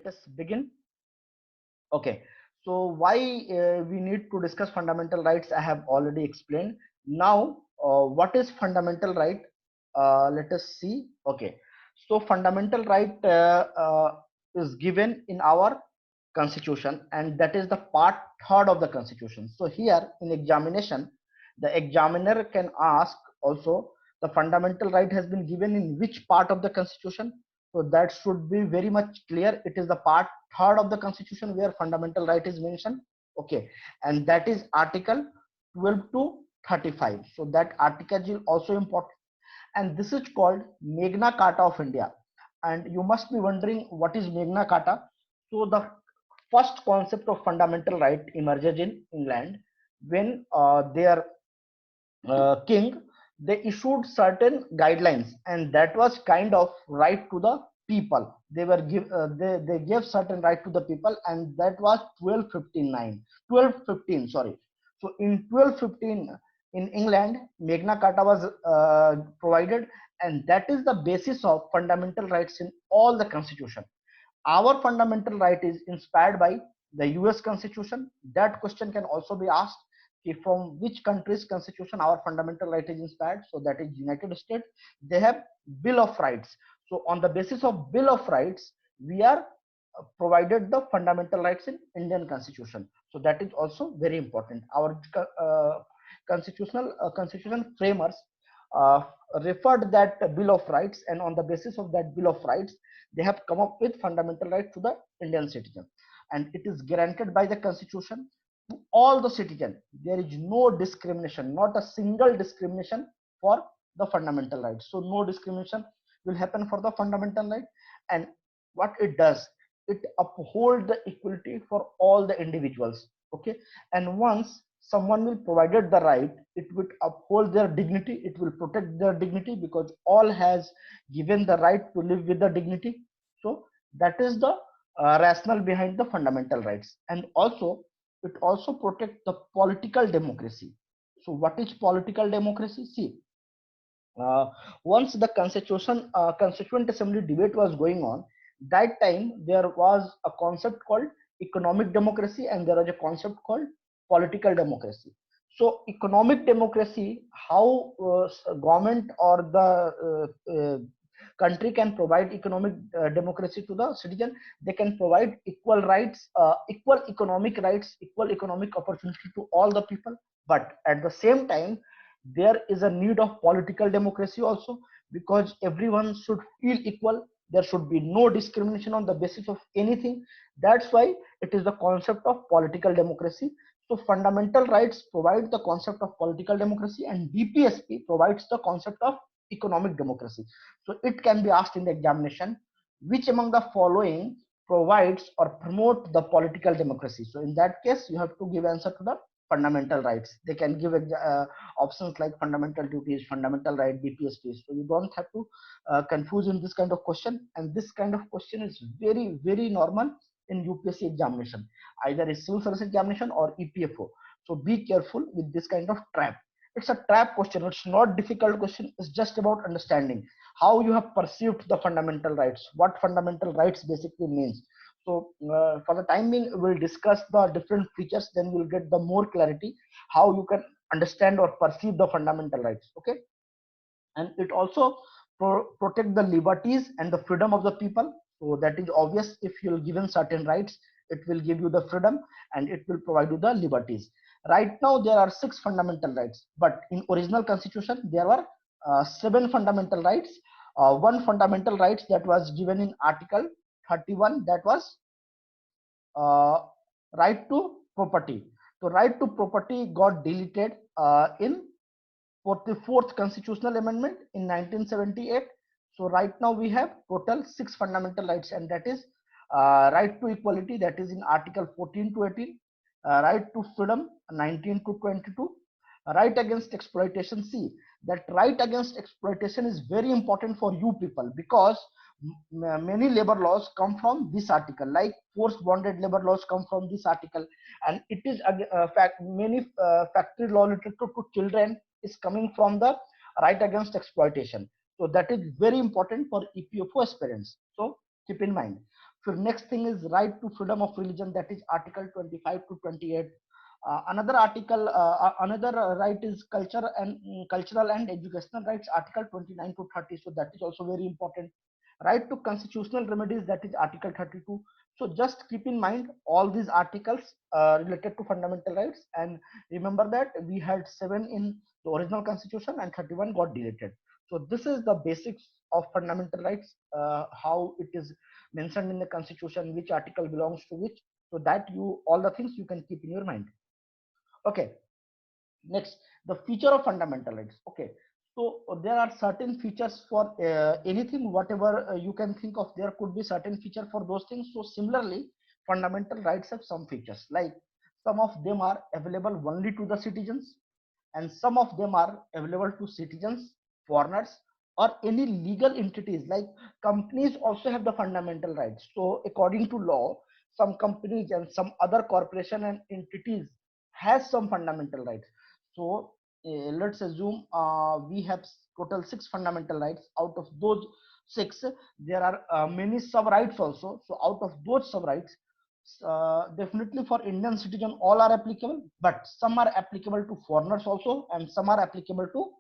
us begin. Okay, so why we need to discuss fundamental rights, I have already explained. Now, what is fundamental right? Let us see. Okay, so fundamental right is given in our constitution, and that is the part third of the constitution. So here in examination, the examiner can ask also the fundamental right has been given in which part of the constitution. So that should be very much clear. It is the part third of the constitution where fundamental right is mentioned. Okay, and that is article 12 to 35. So that article is also important, and this is called Magna Carta of India. And you must be wondering what is Magna Carta. So the first concept of fundamental right emerges in England when their king, they issued certain guidelines, and that was kind of right to the people. They gave certain right to the people, and that was 1215, sorry. So in 1215 in England, Magna Carta was provided, and that is the basis of fundamental rights in all the constitution. Our fundamental right is inspired by the US constitution. That question can also be asked, from which country's constitution our fundamental right is inspired. So that is United States. They have Bill of Rights. So on the basis of Bill of Rights, we are provided the fundamental rights in Indian constitution. So that is also very important. Our constitution framers uh, referred that Bill of Rights, and on the basis of that Bill of Rights, they have come up with fundamental right to the Indian citizen, and it is granted by the constitution to all the citizens. There is no discrimination, not a single discrimination for the fundamental rights. So no discrimination will happen for the fundamental right. And what it does, it uphold the equality for all the individuals. Okay, and once someone will provided the right, it will uphold their dignity, it will protect their dignity, because all has given the right to live with the dignity. So that is the rationale behind the fundamental rights. And also it also protects the political democracy. So what is political democracy? See, uh, once the constituent assembly debate was going on, that time there was a concept called economic democracy, and there was a concept called political democracy. So economic democracy, how government or the country can provide economic democracy to the citizen. They can provide equal rights, equal economic rights, equal economic opportunity to all the people. But at the same time, there is a need of political democracy also, because everyone should feel equal. There should be no discrimination on the basis of anything. That's why it is the concept of political democracy. So fundamental rights provide the concept of political democracy, and BPSP provides the concept of economic democracy. So it can be asked in the examination, which among the following provides or promote the political democracy? So in that case, you have to give answer to the fundamental rights. They can give options like fundamental duties, fundamental right, BPSP. So you don't have to confuse in this kind of question. And this kind of question is very, very normal in UPSC examination, either a civil service examination or EPFO. So be careful with this kind of trap. It's a trap question. It's not difficult question. It's just about understanding how you have perceived the fundamental rights, what fundamental rights basically means. So for the time being, we'll discuss the different features, then we'll get the more clarity how you can understand or perceive the fundamental rights. Okay, and it also protect the liberties and the freedom of the people. So that is obvious. If you're given certain rights, it will give you the freedom, and it will provide you the liberties. Right now there are 6 fundamental rights, but in original constitution there were 7 fundamental rights. One fundamental rights that was given in article 31, that was uh, right to property. So right to property got deleted in 44th constitutional amendment in 1978. So right now we have total 6 fundamental rights, and that is right to equality, that is in article 14 to 18, right to freedom 19 to 22, right against exploitation. See, that right against exploitation is very important for you people, because many labor laws come from this article, like forced bonded labor laws come from this article. And it is fact many factory law related to children is coming from the right against exploitation. So that is very important for EPFO aspirants. So keep in mind. Next thing is right to freedom of religion, that is article 25 to 28. Another right is cultural and educational rights, article 29 to 30. So that is also very important. Right to constitutional remedies, that is article 32. So just keep in mind all these articles related to fundamental rights, and remember that we had 7 in the original constitution and 31 got deleted. So this is the basics of fundamental rights, how it is mentioned in the constitution, which article belongs to which, so that you all the things you can keep in your mind. Okay, next, the feature of fundamental rights. Okay, so there are certain features for anything, whatever you can think of, there could be certain feature for those things. So similarly, fundamental rights have some features, like some of them are available only to the citizens, and some of them are available to citizens, foreigners, or any legal entities. Like companies also have the fundamental rights. So according to law, some companies and some other corporation and entities has some fundamental rights. So let's assume we have total 6 fundamental rights. Out of those 6, there are many sub rights also. So out of those sub rights, definitely for Indian citizen all are applicable, but some are applicable to foreigners also, and some are applicable to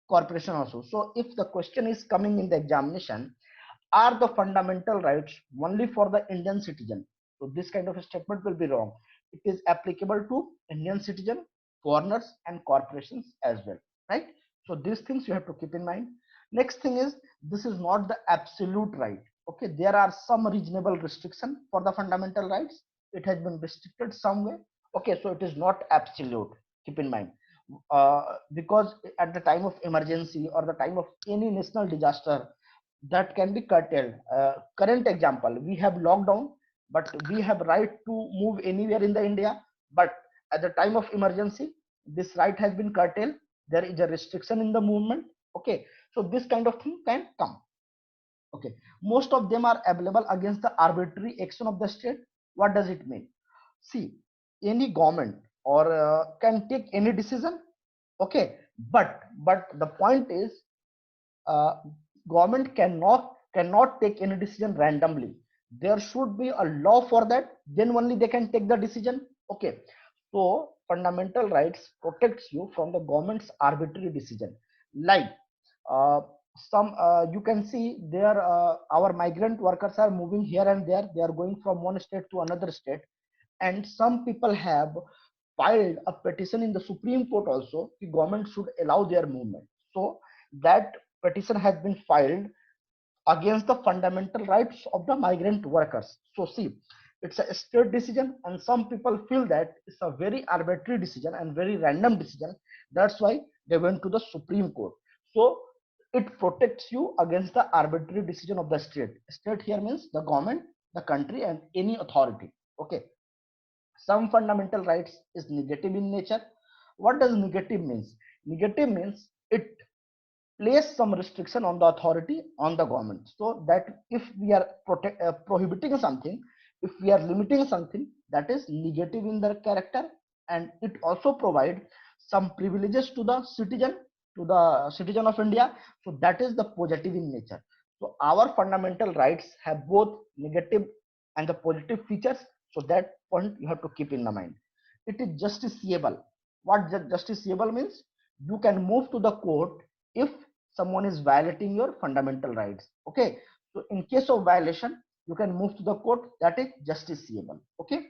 corporation also. So if the question is coming in the examination, are the fundamental rights only for the Indian citizen? So this kind of a statement will be wrong. It is applicable to Indian citizen, foreigners, and corporations as well, right? So these things you have to keep in mind. Next thing is, this is not the absolute right. Okay, there are some reasonable restriction for the fundamental rights. It has been restricted some way. Okay, so it is not absolute. Keep in mind, because at the time of emergency or the time of any national disaster, that can be curtailed. Current example, we have lockdown, but we have right to move anywhere in the India. But at the time of emergency, this right has been curtailed. There is a restriction in the movement. Okay, so this kind of thing can come. Okay, most of them are available against the arbitrary action of the state. What does it mean? See, any government or can take any decision. Okay, but the point is, uh, government cannot take any decision randomly. There should be a law for that, then only they can take the decision. Okay, so fundamental rights protects you from the government's arbitrary decision. Like uh, some you can see there, our migrant workers are moving here and there, they are going from one state to another state, and some people have filed a petition in the Supreme Court also, the government should allow their movement. So that petition has been filed against the fundamental rights of the migrant workers. So see, it's a state decision, and some people feel that it's a very arbitrary decision and very random decision. That's why they went to the Supreme Court. So it protects you against the arbitrary decision of the state. State here means the government, the country, and any authority. Okay, some fundamental rights is negative in nature. What does negative means? Negative means it place some restriction on the authority, on the government, so that if we are prohibiting something, if we are limiting something, that is negative in their character. And it also provide some privileges to the citizen of India, so that is the positive in nature. So our fundamental rights have both negative and the positive features, so that point you have to keep in the mind. It is justiciable. What justiciable means? You can move to the court if someone is violating your fundamental rights. Okay, so in case of violation, you can move to the court, that is justiciable. Okay,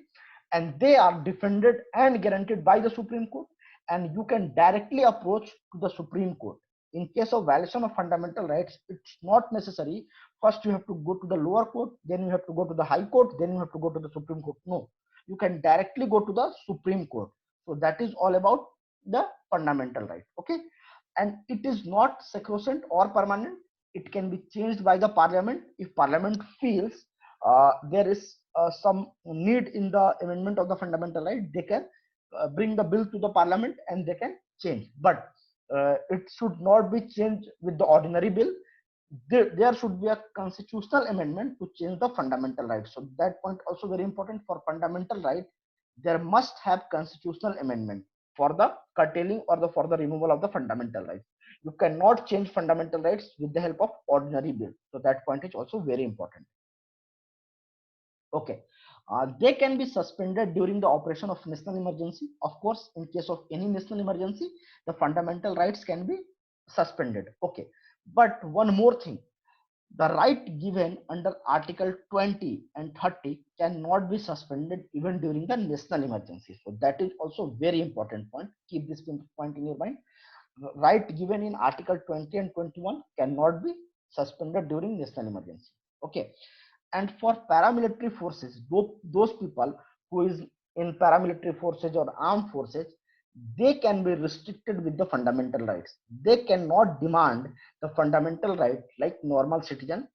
and they are defended and guaranteed by the Supreme Court, and you can directly approach to the Supreme Court. In case of violation of fundamental rights, it's not necessary first you have to go to the lower court, then you have to go to the high court, then you have to go to the Supreme Court. No, you can directly go to the Supreme Court. So that is all about the fundamental right. Okay, and it is not sacrosanct or permanent. It can be changed by the parliament. If parliament feels there is some need in the amendment of the fundamental right, they can bring the bill to the parliament and they can change. But it should not be changed with the ordinary bill. There should be a constitutional amendment to change the fundamental right. So that point also very important. For fundamental right, there must have constitutional amendment for the curtailing or for the removal of the fundamental rights. You cannot change fundamental rights with the help of ordinary bill. So that point is also very important. Okay. They can be suspended during the operation of national emergency. Of course, in case of any national emergency, the fundamental rights can be suspended. Okay. But one more thing, the right given under Article 20 and 30 cannot be suspended even during the national emergency. So that is also very important point. Keep this point in your mind. Right given in Article 20 and 21 cannot be suspended during national emergency. Okay. And for paramilitary forces, those people who is in paramilitary forces or armed forces, they can be restricted with the fundamental rights. They cannot demand the fundamental right like normal citizen.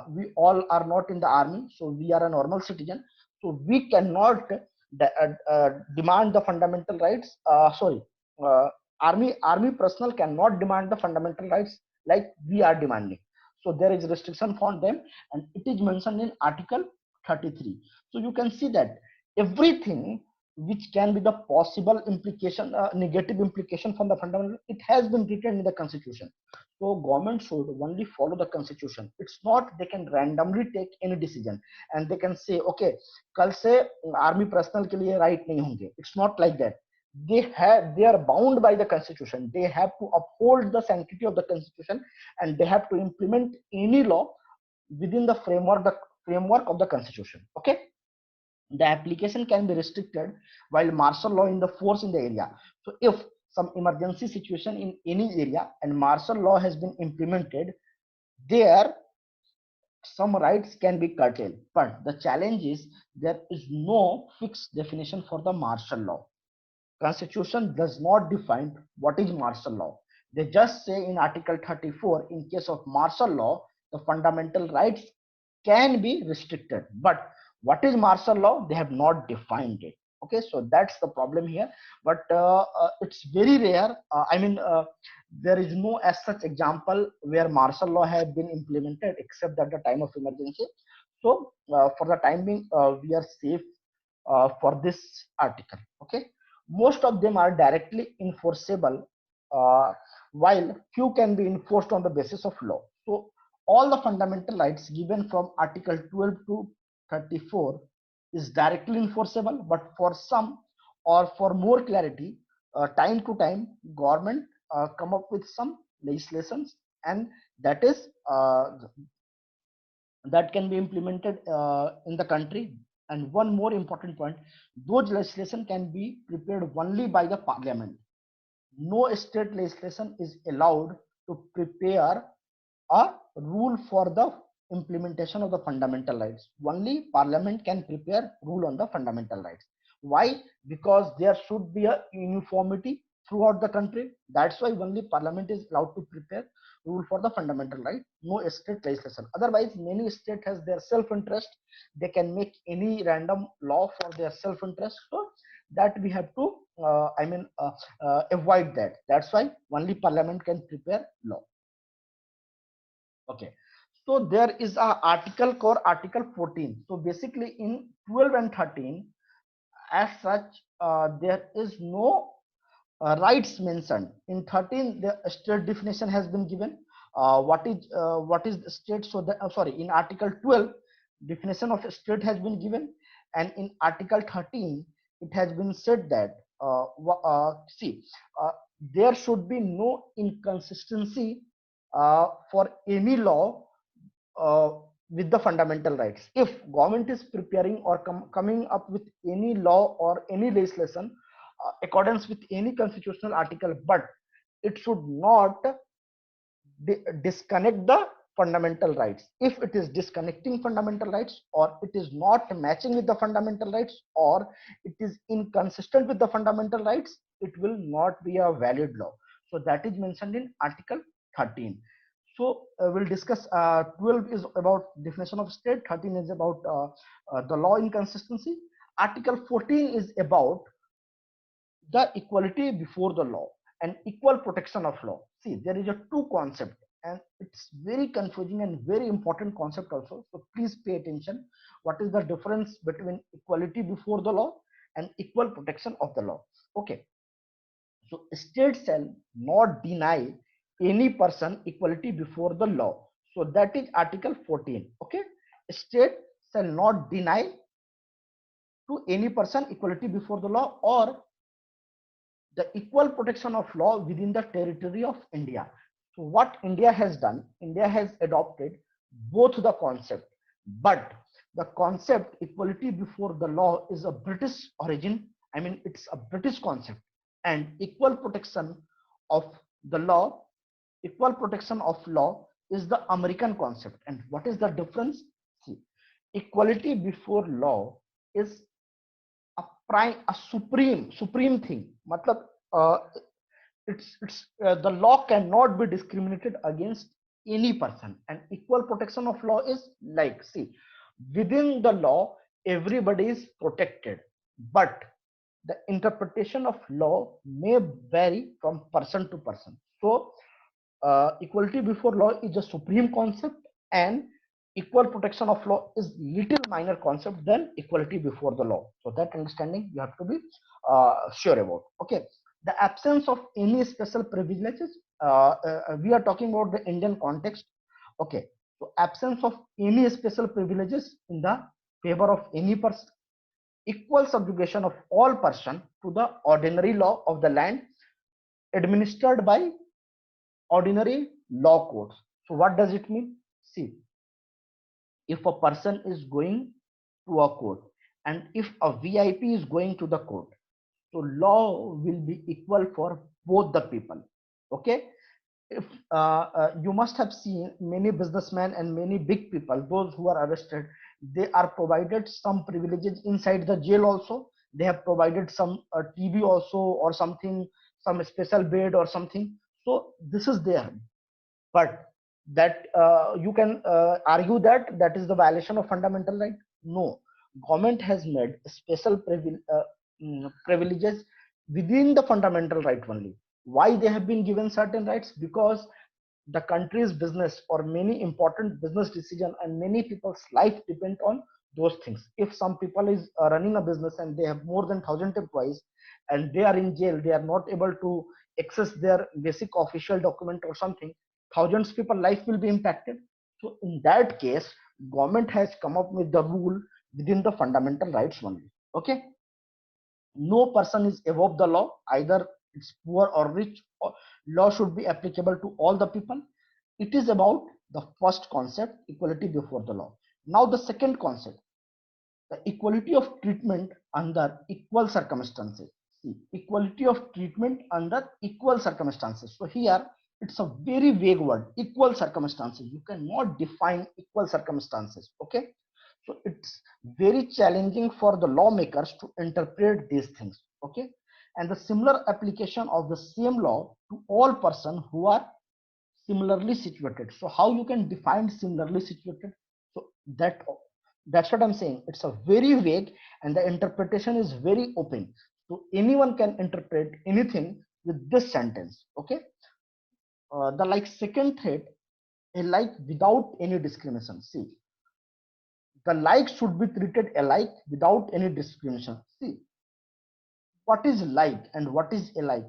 We all are not in the army, so we are a normal citizen, so we cannot demand the fundamental rights. Sorry, uh, army personnel cannot demand the fundamental rights like we are demanding. So there is restriction for them, and it is mentioned in Article 33. So you can see that everything which can be the possible implication, negative implication from the fundamental, it has been written in the constitution. So government should only follow the constitution. It's not they can randomly take any decision and they can say okay कल से army personnel के लिए right नहीं होंगे. It's not like that. They are bound by the constitution. They have to uphold the sanctity of the constitution, and they have to implement any law within the framework of the constitution. Okay. The application can be restricted while martial law in the force in the area. So if some emergency situation in any area and martial law has been implemented, there some rights can be curtailed. But the challenge is there is no fixed definition for the martial law. Constitution does not define what is martial law. They just say in Article 34, in case of martial law, the fundamental rights can be restricted. But what is martial law? They have not defined it. Okay, so that's the problem here. But it's very rare. There is no as such example where martial law have been implemented except at the time of emergency. So for the time being, we are safe for this article. Okay, most of them are directly enforceable, uh, while few can be enforced on the basis of law. So all the fundamental rights given from Article 12 to 34 is directly enforceable, but for some or for more clarity, time to time government come up with some legislations, and that is that can be implemented in the country. And one more important point, those legislation can be prepared only by the parliament. No state legislation is allowed to prepare a rule for the implementation of the fundamental rights. Only parliament can prepare rule on the fundamental rights. Why? Because there should be a uniformity throughout the country. That's why only parliament is allowed to prepare rule for the fundamental right. No state legislation. Otherwise, many state has their self-interest. They can make any random law for their self-interest. So that we have to, avoid that. That's why only parliament can prepare law. Okay, so there is a article called Article 14. So basically in 12 and 13 as such, there is no rights mentioned. In 13 the state definition has been given. What is the state? So that, sorry, in Article 12 definition of state has been given, and in Article 13 it has been said that see, there should be no inconsistency for any law uh, with the fundamental rights. If government is preparing or coming up with any law or any legislation accordance with any constitutional article, but it should not disconnect the fundamental rights. If it is disconnecting fundamental rights, or it is not matching with the fundamental rights, or it is inconsistent with the fundamental rights, it will not be a valid law. So that is mentioned in Article 13. So we'll discuss 12 is about definition of state, 13 is about the law inconsistency. Article 14 is about the equality before the law and equal protection of law. See, there is a two concept, and it's very confusing and very important concept also. So please pay attention. What is the difference between equality before the law and equal protection of the law? Okay. So state shall not deny any person equality before the law. So that is Article 14. Okay. State shall not deny to any person equality before the law or the equal protection of law within the territory of India. So what India has done, India has adopted both the concept, but the concept equality before the law is a British origin. I mean, it's a British concept, and equal protection of the law, equal protection of law is the American concept. And what is the difference? See, equality before law is a supreme thing. Matlab, the law cannot be discriminated against any person, and equal protection of law is like, see, within the law everybody is protected, but the interpretation of law may vary from person to person. So equality before law is a supreme concept, and equal protection of law is little minor concept than equality before the law. So that understanding you have to be sure about. Okay, the absence of any special privileges, we are talking about the Indian context. Okay, so absence of any special privileges in the favor of any person, equal subjugation of all person to the ordinary law of the land administered by ordinary law courts. So what does it mean? See, if a person is going to a court, and if a VIP is going to the court, so law will be equal for both the people. Okay, if you must have seen many businessmen and many big people, those who are arrested, they are provided some privileges inside the jail also. They have provided some TV also, or something, some special bed or something. So this is there, but that you can argue that that is the violation of fundamental right. No, government has made special privileges within the fundamental right only. Why they have been given certain rights? Because the country's business or many important business decision and many people's life depend on those things. If some people is running a business and they have more than 1,000 employees and they are in jail, they are not able to access their basic official document or something, thousands of people life will be impacted. So in that case, government has come up with the rule within the fundamental rights only. Okay, no person is above the law, either it's poor or rich, or law should be applicable to all the people. It is about the first concept, equality before the law. Now the second concept, the equality of treatment under equal circumstances. See, equality of treatment under equal circumstances. So here it's a very vague word, equal circumstances. You cannot define equal circumstances. Okay, so it's very challenging for the lawmakers to interpret these things. Okay, and the similar application of the same law to all persons who are similarly situated. So how you can define similarly situated? So that's what I'm saying. It's a very vague, and the interpretation is very open. So anyone can interpret anything with this sentence. Okay, the like second thread, a like without any discrimination. See, the like should be treated alike without any discrimination. See, what is like and what is alike?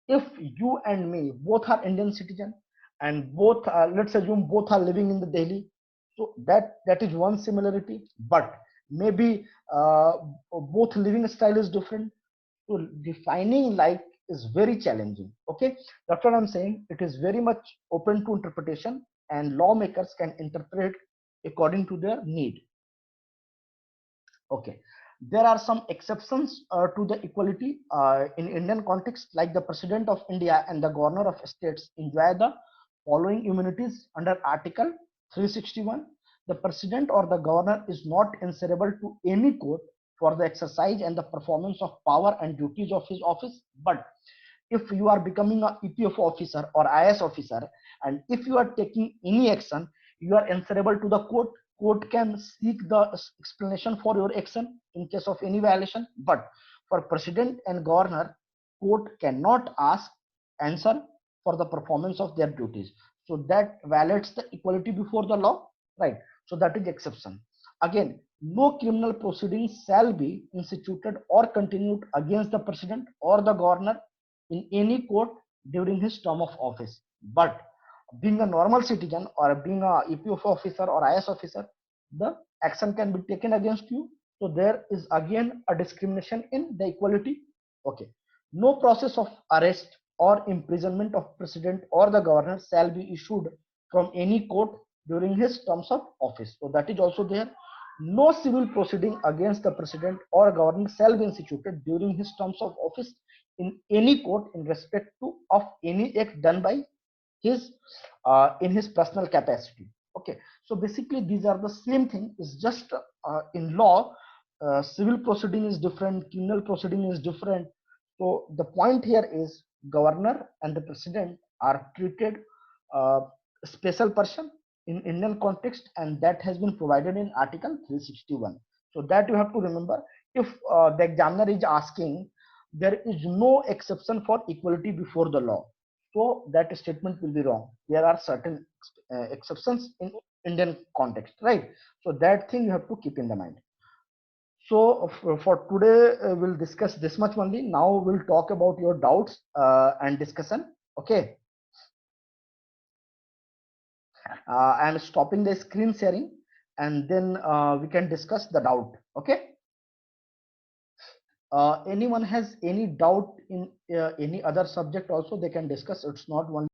If you and me both are Indian citizen, and both let's assume both are living in the Delhi, so that is one similarity. But maybe both living style is different, so defining like is very challenging. Okay, that's what I'm saying. It is very much open to interpretation, and lawmakers can interpret according to their need. Okay, there are some exceptions to the equality in Indian context, like the President of India and the Governor of States enjoy the following immunities under Article 361. The President or the Governor is not answerable to any court for the exercise and the performance of power and duties of his office. But if you are becoming a EPF officer or IS officer, and if you are taking any action, you are answerable to the court. Court can seek the explanation for your action in case of any violation. But for president and governor, court cannot ask answer for the performance of their duties. So that violates the equality before the law, right? So that is exception. Again, no criminal proceedings shall be instituted or continued against the president or the governor in any court during his term of office. But being a normal citizen or being a EPF officer or IS officer, the action can be taken against you. So there is again a discrimination in the equality. Okay. No process of arrest or imprisonment of president or the governor shall be issued from any court during his terms of office. So that is also there. No civil proceeding against the president or governor shall be instituted during his terms of office in any court in respect to of any act done by his in his personal capacity. Okay, so basically these are the same thing. It's just in law, civil proceeding is different, criminal proceeding is different. So the point here is governor and the president are treated uh, special person in Indian context, and that has been provided in Article 361. So that you have to remember. If the examiner is asking, there is no exception for equality before the law, so that statement will be wrong. There are certain exceptions in Indian context, right? So that thing you have to keep in the mind. So for today, we'll discuss this much only. Now we'll talk about your doubts and discussion. Okay. I'm stopping the screen sharing, and then we can discuss the doubt. Okay. Anyone has any doubt in any other subject also, they can discuss. It's not one